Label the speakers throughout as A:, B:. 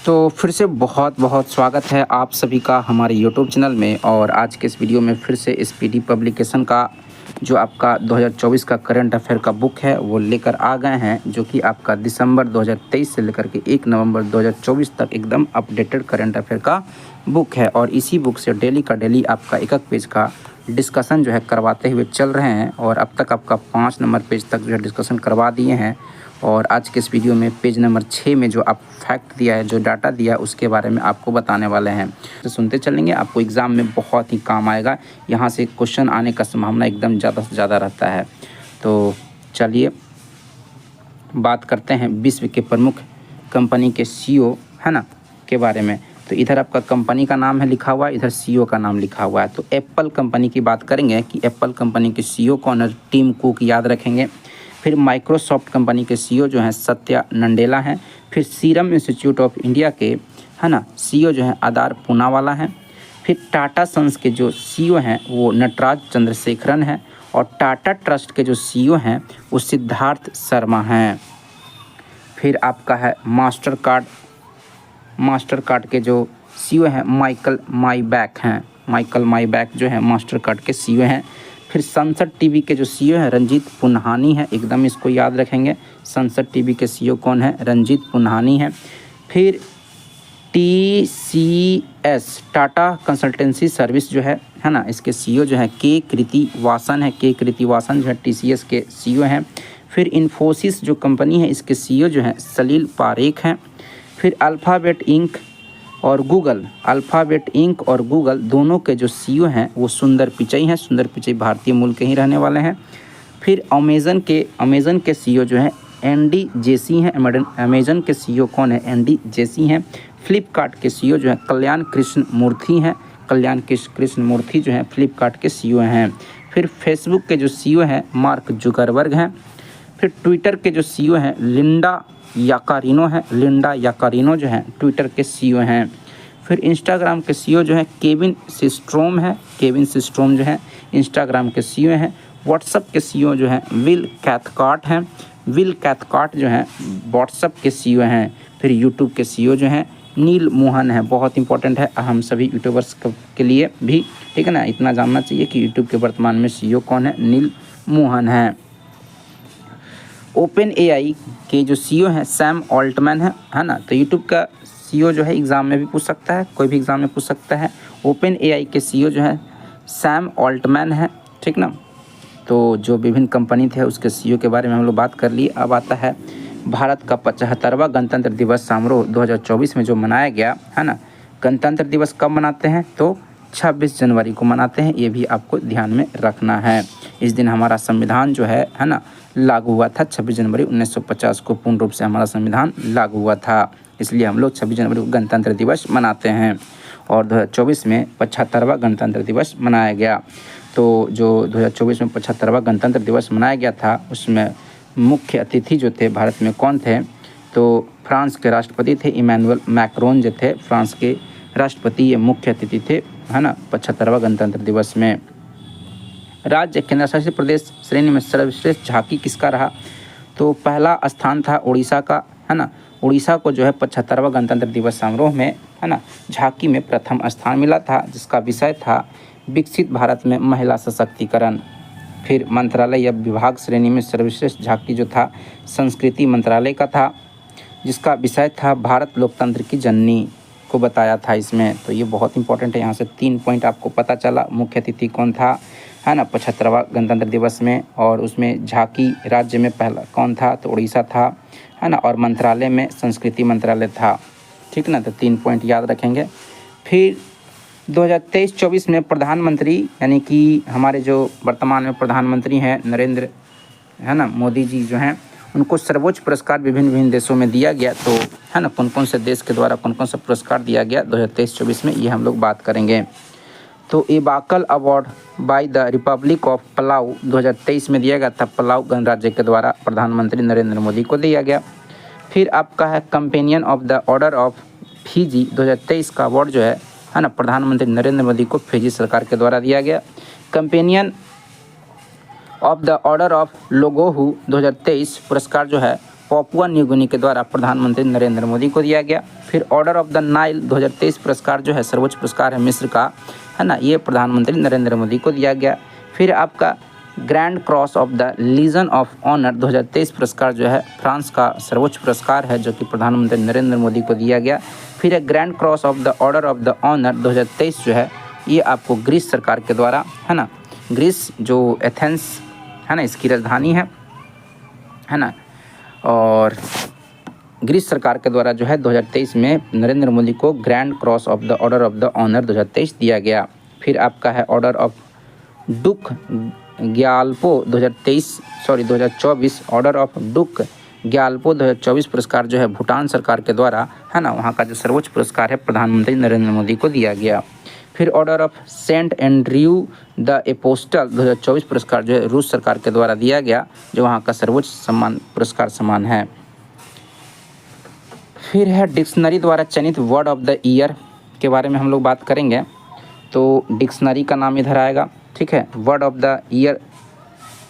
A: तो फिर से बहुत बहुत स्वागत है आप सभी का हमारे YouTube चैनल में। और आज के इस वीडियो में फिर से स्पीडी पब्लिकेशन का जो आपका 2024 का करंट अफेयर का बुक है वो लेकर आ गए हैं, जो कि आपका दिसंबर 2023 से लेकर के 1 नवंबर 2024 तक एकदम अपडेटेड करंट अफेयर का बुक है। और इसी बुक से डेली का डेली आपका एक पेज का डिस्कशन जो है करवाते हुए चल रहे हैं, और अब तक आपका 5 नंबर पेज तक जो है डिस्कशन करवा दिए हैं। और आज के इस वीडियो में पेज नंबर 6 में जो आप फैक्ट दिया है, जो डाटा दिया है, उसके बारे में आपको बताने वाले हैं। तो सुनते चलेंगे, आपको एग्ज़ाम में बहुत ही काम आएगा। यहाँ से क्वेश्चन आने का संभावना एकदम ज़्यादा से ज़्यादा रहता है। तो चलिए बात करते हैं विश्व के प्रमुख कंपनी के CEO है ना के बारे में। तो इधर आपका कंपनी का नाम है लिखा हुआ है, इधर CEO का नाम लिखा हुआ है। तो एप्पल कंपनी की बात करेंगे कि एप्पल कंपनी के CEO कौन है, टिम कुक याद रखेंगे। फिर माइक्रोसॉफ्ट कंपनी के CEO जो हैं सत्या नडेला हैं। फिर सीरम इंस्टीट्यूट ऑफ इंडिया के है ना CEO जो हैं आधार पूनावाला हैं। फिर टाटा सन्स के जो CEO हैं वो नटराज चंद्रशेखरन हैं। और टाटा ट्रस्ट के जो CEO हैं वो सिद्धार्थ शर्मा हैं। फिर आपका है मास्टर कार्ड के जो CEO हैं माइकल माईबैक हैं। माइकल माईबैक जो है मास्टर कार्ड के CEO हैं। फिर संसद टीवी के जो CEO है रंजीत पुन्हानी है, एकदम इसको याद रखेंगे। संसद टीवी के CEO कौन है, रंजीत पुन्हानी है। फिर TCS टाटा कंसल्टेंसी सर्विस जो है ना, इसके CEO जो है के कृति वासन है। के कृति वासन जो है TCS के CEO हैं। फिर इन्फोसिस जो कंपनी है इसके CEO जो है सलील पारेख हैं। फिर अल्फ़ाबेट इंक और गूगल दोनों के जो CEO हैं वो सुंदर पिचई हैं। सुंदर पिचई भारतीय मूल के ही रहने वाले हैं। फिर अमेज़न के CEO जो हैं एंडी जेसी हैं। अमेज़न के CEO कौन है, एंडी जेसी हैं। फ्लिपकार्ट के CEO जो हैं कल्याण कृष्ण मूर्ति हैं। कल्याण कृष्ण मूर्ति जो हैं फ्लिपकार्ट के CEO हैं। फिर फेसबुक के जो CEO हैं मार्क जुकरबर्ग हैं। फिर ट्विटर के जो CEO हैं लिंडा याकारिनो जो हैं ट्विटर के CEO हैं। फिर इंस्टाग्राम के CEO जो हैं केविन सिस्ट्रोम जो हैं इंस्टाग्राम के CEO हैं। व्हाट्सएप के CEO जो हैं विल कैथकार्ट जो हैं व्हाट्सएप के CEO हैं। फिर यूट्यूब के CEO जो हैं नील मोहन है। बहुत इंपॉर्टेंट है हम सभी यूट्यूबर्स के लिए भी, ठीक है ना। इतना जानना चाहिए कि यूट्यूब के वर्तमान में CEO कौन है, नील मोहन है। ओपन AI के जो CEO हैं सैम ऑल्टमैन है ना। तो यूट्यूब का CEO जो है एग्ज़ाम में भी पूछ सकता है, कोई भी एग्ज़ाम में पूछ सकता है। ओपन AI के CEO जो है सैम ऑल्टमैन है, ठीक ना। तो जो विभिन्न कंपनी थे उसके CEO के बारे में हम लोग बात कर लिए। अब आता है भारत का 75वां गणतंत्र दिवस समारोह 2024 में जो मनाया गया है ना। गणतंत्र दिवस कब मनाते हैं, तो 26 जनवरी को मनाते हैं। ये भी आपको ध्यान में रखना है। इस दिन हमारा संविधान जो है ना लागू हुआ था। 26 जनवरी 1950 को पूर्ण रूप से हमारा संविधान लागू हुआ था, इसलिए हम लोग 26 जनवरी को गणतंत्र दिवस मनाते हैं। और 2024 में 75वां गणतंत्र दिवस मनाया गया। तो जो 2024 में 75वां गणतंत्र दिवस मनाया गया था उसमें मुख्य अतिथि जो थे भारत में कौन थे, तो फ्रांस के राष्ट्रपति थे इमैनुअल मैक्रोन जो थे फ्रांस के राष्ट्रपति, ये मुख्य अतिथि थे है ना 75वां गणतंत्र दिवस में। राज्य केंद्र शासित प्रदेश श्रेणी में सर्वश्रेष्ठ झांकी किसका रहा, तो पहला स्थान था उड़ीसा का है ना। उड़ीसा को जो है 75वां गणतंत्र दिवस समारोह में है ना झांकी में प्रथम स्थान मिला था, जिसका विषय था विकसित भारत में महिला सशक्तिकरण। फिर मंत्रालय या विभाग श्रेणी में सर्वश्रेष्ठ झांकी जो था संस्कृति मंत्रालय का था, जिसका विषय था भारत लोकतंत्र की जननी को बताया था इसमें। तो ये बहुत इंपॉर्टेंट है, यहाँ से 3 पॉइंट आपको पता चला। मुख्य अतिथि कौन था है ना 75वां गणतंत्र दिवस में, और उसमें झांकी राज्य में पहला कौन था, तो उड़ीसा था है ना। और मंत्रालय में संस्कृति मंत्रालय था, ठीक ना। तो 3 पॉइंट याद रखेंगे। फिर 2023-24 में प्रधानमंत्री यानी कि हमारे जो वर्तमान में प्रधानमंत्री हैं नरेंद्र है ना मोदी जी जो हैं, उनको सर्वोच्च पुरस्कार विभिन्न देशों में दिया गया। तो है ना कौन कौन से देश के द्वारा कौन कौन सा पुरस्कार दिया गया 2023-24 में, ये हम लोग बात करेंगे। तो एबाकल award by the Republic of Palau 2023 में दिया गया था, पलाऊ गणराज्य के द्वारा प्रधानमंत्री नरेंद्र मोदी को दिया गया। फिर आपका है companion of the order of Fiji 2023 का अवार्ड जो है ना प्रधानमंत्री नरेंद्र मोदी को फिजी सरकार के द्वारा दिया गया। Companion of the order of लोगोहू 2023 पुरस्कार जो है पापुआ न्यू गिनी के द्वारा प्रधानमंत्री नरेंद्र मोदी को दिया गया। फिर ऑर्डर ऑफ द नाइल 2023 पुरस्कार जो है सर्वोच्च पुरस्कार है मिस्र का, है ना, ये प्रधानमंत्री नरेंद्र मोदी को दिया गया। फिर आपका Grand cross of the Legion of Honour 2023 पुरस्कार जो है फ्रांस का सर्वोच्च पुरस्कार है जो कि प्रधानमंत्री नरेंद्र मोदी को दिया गया। फिर एक Grand cross of the order of the honour 2023 जो है ये आपको ग्रीस सरकार के द्वारा, है ना, ग्रीस जो एथेंस है ना इसकी राजधानी है ना, और ग्रीस सरकार के द्वारा जो है 2023 में नरेंद्र मोदी को grand cross of the order of the honour 2023 दिया गया। फिर आपका है order of Druk Gyalpo 2024 order of Druk Gyalpo 2024 पुरस्कार जो है भूटान सरकार के द्वारा, है ना, वहाँ का जो सर्वोच्च पुरस्कार है प्रधानमंत्री नरेंद्र मोदी को दिया गया। फिर Order of Saint Andrew the Apostle 2024 पुरस्कार जो है रूस सरकार के द्वारा दिया गया, जो वहाँ का सर्वोच्च सम्मान पुरस्कार समान है। फिर है डिक्शनरी द्वारा चयनित वर्ड ऑफ द ईयर के बारे में हम लोग बात करेंगे। तो डिक्शनरी का नाम इधर आएगा, ठीक है। वर्ड ऑफ द ईयर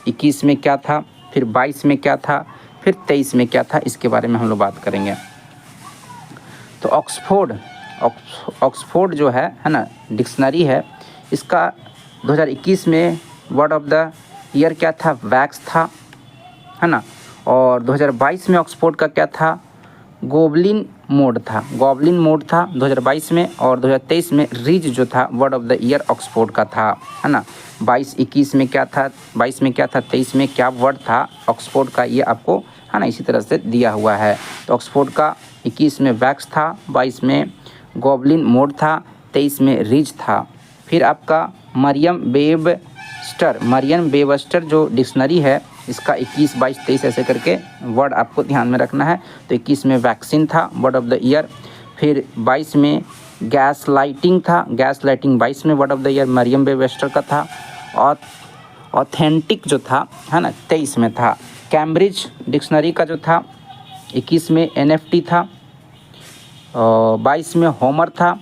A: 21 में क्या था, फिर 22 में क्या था, फिर 23 में क्या था, इसके बारे में हम लोग बात करेंगे। तो ऑक्सफोर्ड जो है ना डिक्शनरी है, इसका 2021 में वर्ड ऑफ द ईयर क्या था, वैक्स था, है ना, और 2022 में ऑक्सफोर्ड का क्या था, गॉब्लिन मोड था 2022 में, और 2023 में रिज जो था word of the year Oxford का था, है ना। 22 में क्या था, 23 में क्या वर्ड था ऑक्सफोर्ड का, ये आपको, है ना, इसी तरह से दिया हुआ है। तो ऑक्सफोर्ड का 21 में वैक्स था, 22 में गॉब्लिन मोड था, 23 में रिज था। फिर आपका मरियम वेबस्टर जो डिक्शनरी है, इसका 21, 22, 23 ऐसे करके वर्ड आपको ध्यान में रखना है। तो 21 में वैक्सीन था वर्ड ऑफ द ईयर, फिर 22 में गैस लाइटिंग था, गैस लाइटिंग 22 में word of the year Merriam Webster का था, और ऑथेंटिक जो था, है ना, 23 में था। कैम्ब्रिज डिक्शनरी का जो था 21 में NFT था, 22 में होमर था,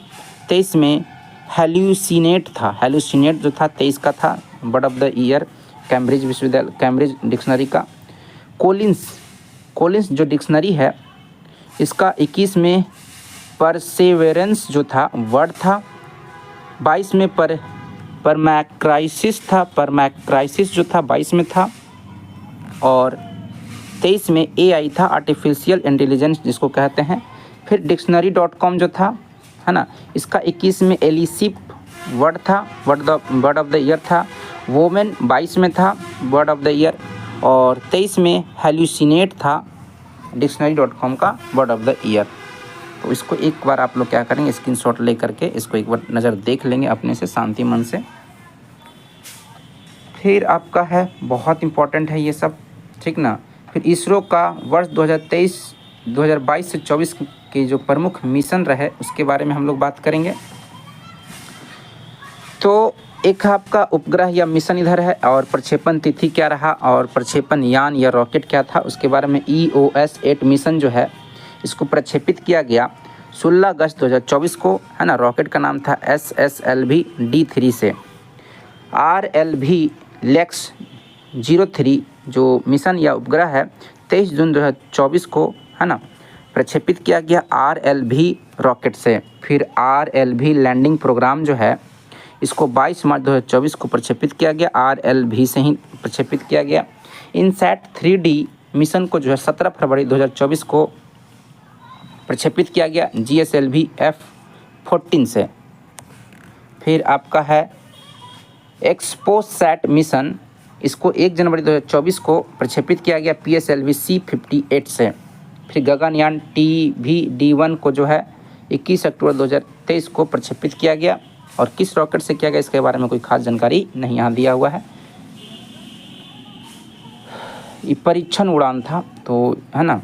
A: 23 में हेल्यूसिनेट जो था 23 का था word of the year Cambridge dictionary का। कोलिंस जो डिक्शनरी है, इसका 21 में परसेवेरेंस जो था वर्ड था, 22 में परमैक्राइसिस जो था 22 में था, और 23 में AI था, आर्टिफिशियल इंटेलिजेंस जिसको कहते हैं। फिर dictionary.com जो था, है ना, इसका 21 में एलिसिप वर्ड था, वर्ड ऑफ द ईयर था। वोमेन 22 में था वर्ड ऑफ द ईयर, और 23 में हेल्यूसिनेट था dictionary.com का वर्ड ऑफ द ईयर। तो इसको एक बार आप लोग क्या करेंगे, स्क्रीनशॉट ले करके इसको एक बार नज़र देख लेंगे अपने से शांति मन से। फिर आपका है, बहुत इम्पोर्टेंट है ये सब, ठीक ना। फिर इसरो का वर्ष 2022 से 24 के जो प्रमुख मिशन रहे उसके बारे में हम लोग बात करेंगे। तो एक आपका उपग्रह या मिशन इधर है, और प्रक्षेपण तिथि क्या रहा, और प्रक्षेपण यान या रॉकेट क्या था उसके बारे में। EOS 8 मिशन जो है इसको प्रक्षेपित किया गया 16 अगस्त 2024 को, है ना। रॉकेट का नाम था SSLV D3 से। RLV लेक्स 03 जो मिशन या उपग्रह है 23 जून 2024 को, है ना, प्रक्षेपित किया गया RLV रॉकेट से। फिर RLV लैंडिंग प्रोग्राम जो है इसको 22 मार्च 2024 को प्रक्षेपित किया गया, RLV से ही प्रक्षेपित किया गया। इनसैट 3D मिशन को जो है 17 फरवरी 2024 को प्रक्षेपित किया गया GSLV F14 से। फिर आपका है एक्सपोसैट मिशन, इसको 1 जनवरी 2024 को प्रक्षेपित किया गया PSLV C58 से। फिर गगनयान TVD1 को जो है 21 अक्टूबर 2023 को प्रक्षेपित किया गया, और किस रॉकेट से किया गया इसके बारे में कोई खास जानकारी नहीं यहाँ दिया हुआ है। ये परीक्षण उड़ान था, तो है ना।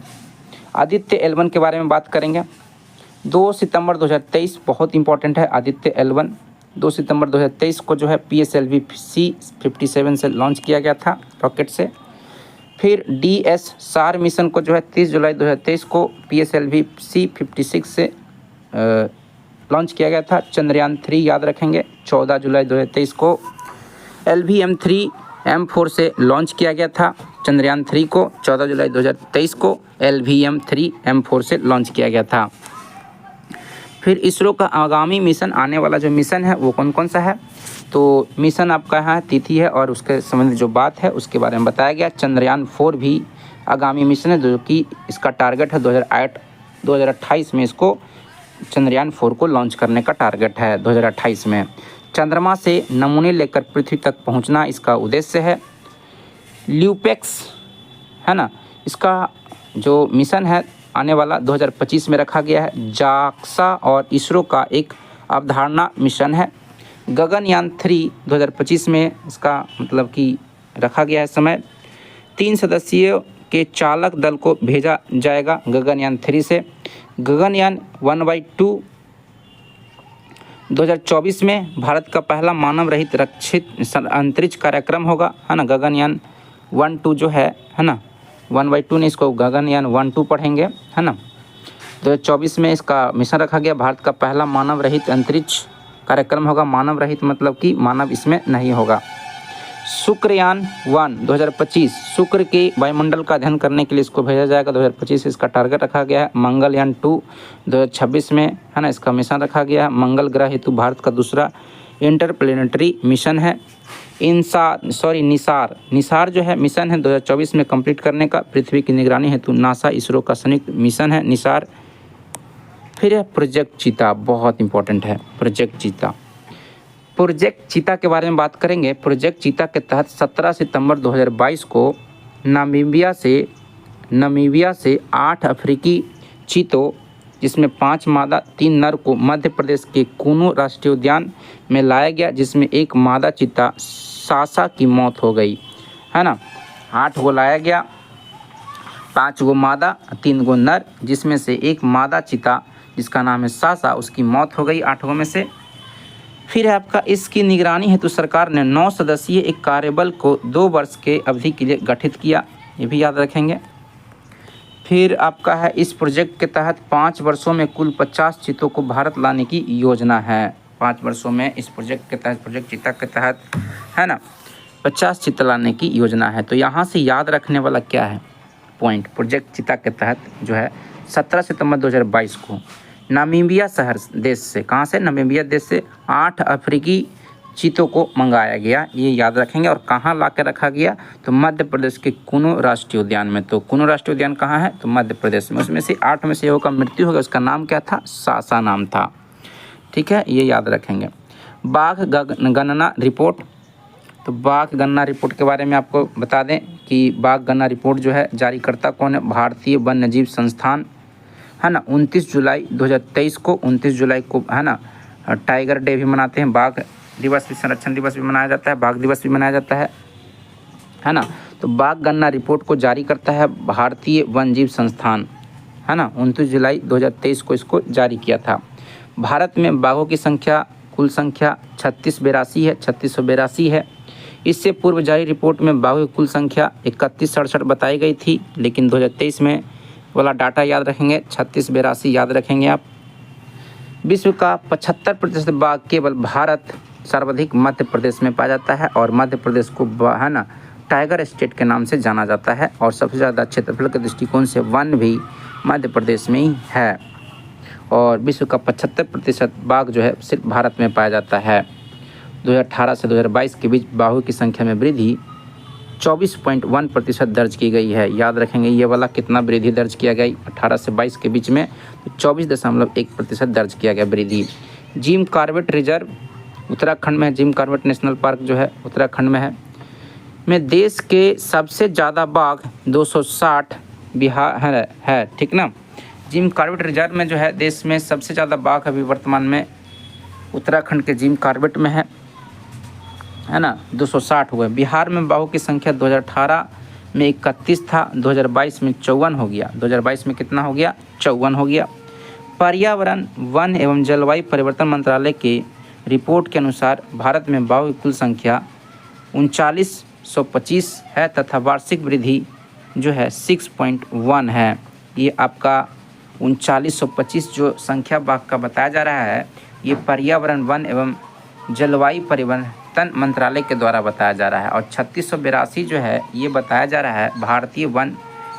A: आदित्य L1 के बारे में बात करेंगे। 2 सितंबर 2023 बहुत इंपॉर्टेंट है। आदित्य L1 2 सितंबर 2023 को जो है PSLV C57 से लॉन्च किया गया था रॉकेट से। फिर DSSAR मिशन को जो है 30 जुलाई 2023 को PSLV C56 से लॉन्च किया गया था। चंद्रयान 3 याद रखेंगे 14 जुलाई 2023 को LVM3M4 से लॉन्च किया गया था चंद्रयान 3 को 14 जुलाई 2023 को LVM-3 M4 से लॉन्च किया गया था। फिर इसरो का आगामी मिशन, आने वाला जो मिशन है वो कौन कौन सा है, तो मिशन आपका यहाँ तिथि है और उसके संबंधित जो बात है उसके बारे में बताया गया। चंद्रयान 4 भी आगामी मिशन है, जो कि इसका टारगेट है 2028 में इसको चंद्रयान 4 को लॉन्च करने का टारगेट है 2028 में। चंद्रमा से नमूने लेकर पृथ्वी तक पहुंचना इसका उद्देश्य है। ल्यूपेक्स है ना, इसका जो मिशन है आने वाला 2025 में रखा गया है। जाक्सा और इसरो का एक अवधारणा मिशन है। गगनयान 3 2025 में इसका मतलब कि रखा गया है समय। 3 सदस्यों के चालक दल को भेजा जाएगा गगनयान 3 से। गगनयान 1/2 2024 में भारत का पहला मानव रहित रक्षित अंतरिक्ष कार्यक्रम होगा, है ना। गगनयान 1-2 जो है ना, 1/2 नहीं, इसको गगनयान 1-2 पढ़ेंगे, है ना। 2024 में इसका मिशन रखा गया। भारत का पहला मानव रहित अंतरिक्ष कार्यक्रम होगा। मानव रहित मतलब कि मानव इसमें नहीं होगा। शुक्रयान 1 2025 शुक्र के वायुमंडल का अध्ययन करने के लिए इसको भेजा जाएगा। 2025 इसका टारगेट रखा गया है। मंगलयान 2 2026 में, है ना, इसका मिशन रखा गया है। मंगल ग्रह हेतु भारत का दूसरा इंटरप्लेनेटरी मिशन है। निसार जो है मिशन है 2024 में कंप्लीट करने का। पृथ्वी की निगरानी हेतु नासा इसरो का संयुक्त मिशन है निसार। फिर है प्रोजेक्ट चीता, बहुत इंपॉर्टेंट है प्रोजेक्ट चीता। प्रोजेक्ट चीता के बारे में बात करेंगे। प्रोजेक्ट चीता के तहत 17 सितंबर 2022 को नामीबिया से 8 अफ्रीकी चीतों, जिसमें 5 मादा 3 नर को मध्य प्रदेश के कुनो राष्ट्रीय उद्यान में लाया गया, जिसमें एक मादा चीता सासा की मौत हो गई, है ना। 8 गो लाया गया, 5 गो मादा 3 गो नर, जिसमें से एक मादा चीता जिसका नाम है सासा, उसकी मौत हो गई 8 गो में से। फिर है आपका इसकी निगरानी हेतु सरकार ने 9 सदस्यीय एक कार्यबल को 2 वर्ष के अवधि के लिए गठित किया, ये भी याद रखेंगे। फिर आपका है इस प्रोजेक्ट के तहत 5 वर्षों में कुल 50 चीतों को भारत लाने की योजना है। 5 वर्षों में इस प्रोजेक्ट के तहत, प्रोजेक्ट चीता के तहत, है ना, 50 चीते लाने की योजना है। तो यहाँ से याद रखने वाला क्या है पॉइंट, प्रोजेक्ट चीता के तहत जो है 17 सितंबर 2022 को नामीबिया शहर देश से, कहाँ से, नामीबिया देश से 8 अफ्रीकी चीतों को मंगाया गया, ये याद रखेंगे। और कहाँ ला के रखा गया, तो मध्य प्रदेश के कुनो राष्ट्रीय उद्यान में। तो कुनो राष्ट्रीय उद्यान कहाँ है, तो मध्य प्रदेश में। उसमें से 8 में से एगो का मृत्यु हो गया, उसका नाम क्या था, सासा नाम था, ठीक है, ये याद रखेंगे। बाघ गणना रिपोर्ट, तो बाघ गणना रिपोर्ट के बारे में आपको बता दें कि बाघ गणना रिपोर्ट जो है जारीकर्ता कौन है, भारतीय वन्यजीव संस्थान, है ना। 29 जुलाई 2023 को, 29 जुलाई को, है ना, टाइगर डे भी मनाते हैं, बाघ दिवस भी, संरक्षण दिवस भी मनाया जाता है, बाघ दिवस भी मनाया जाता है ना। तो बाघ गणना रिपोर्ट को जारी करता है भारतीय वन्यजीव संस्थान, है ना। 29 जुलाई 2023 को इसको जारी किया था। भारत में बाघों की संख्या, कुल संख्या 3682 है। इससे पूर्व जारी रिपोर्ट में बाघों की कुल संख्या 3167 बताई गई थी, लेकिन 2023 में वाला डाटा याद रखेंगे, 3682 याद रखेंगे आप। विश्व का 75% बाघ केवल भारत, सर्वाधिक मध्य प्रदेश में पाया जाता है, और मध्य प्रदेश को, है ना, टाइगर स्टेट के नाम से जाना जाता है। और सबसे ज़्यादा क्षेत्रफल के दृष्टिकोण से वन भी मध्य प्रदेश में ही है, और विश्व का 75% बाघ जो है सिर्फ भारत में पाया जाता है। 2018 से 2022 के बीच बाघों की संख्या में वृद्धि 24.1% दर्ज की गई है, याद रखेंगे। ये वाला कितना वृद्धि दर्ज किया गया 18 से 22 के बीच में, तो 24.1% दर्ज किया गया वृद्धि। जिम कॉर्बेट रिजर्व उत्तराखंड में है, जिम कॉर्बेट नेशनल पार्क जो है उत्तराखंड में है। में देश के सबसे ज़्यादा बाघ 260 बिहार है, ठीक ना। जिम कॉर्बेट रिजर्व में जो है देश में सबसे ज़्यादा बाघ अभी वर्तमान में उत्तराखंड के जिम कॉर्बेट में है ना, 260 हुए। बिहार में बाघों की संख्या 2018 में 31 था, 2022 में 54 हो गया। 2022 में कितना हो गया, 54 हो गया। पर्यावरण, वन एवं जलवायु परिवर्तन मंत्रालय के रिपोर्ट के अनुसार भारत में बाघों की कुल संख्या 3925 है, तथा वार्षिक वृद्धि जो है 6.1 है। ये आपका 3925 जो संख्या बाघ का बताया जा रहा है, ये पर्यावरण, वन एवं जलवायु पर्यटन मंत्रालय के द्वारा बताया जा रहा है। और 3682 जो है ये बताया जा रहा है भारतीय वन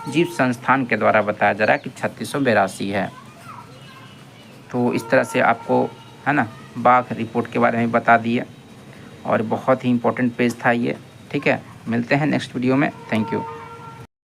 A: जीव संस्थान के द्वारा बताया जा रहा है कि 3682 है। तो इस तरह से आपको है ना बाघ रिपोर्ट के बारे में बता दिए और बहुत ही इम्पोर्टेंट पेज था ये। ठीक है, मिलते हैं नेक्स्ट वीडियो में। Thank you.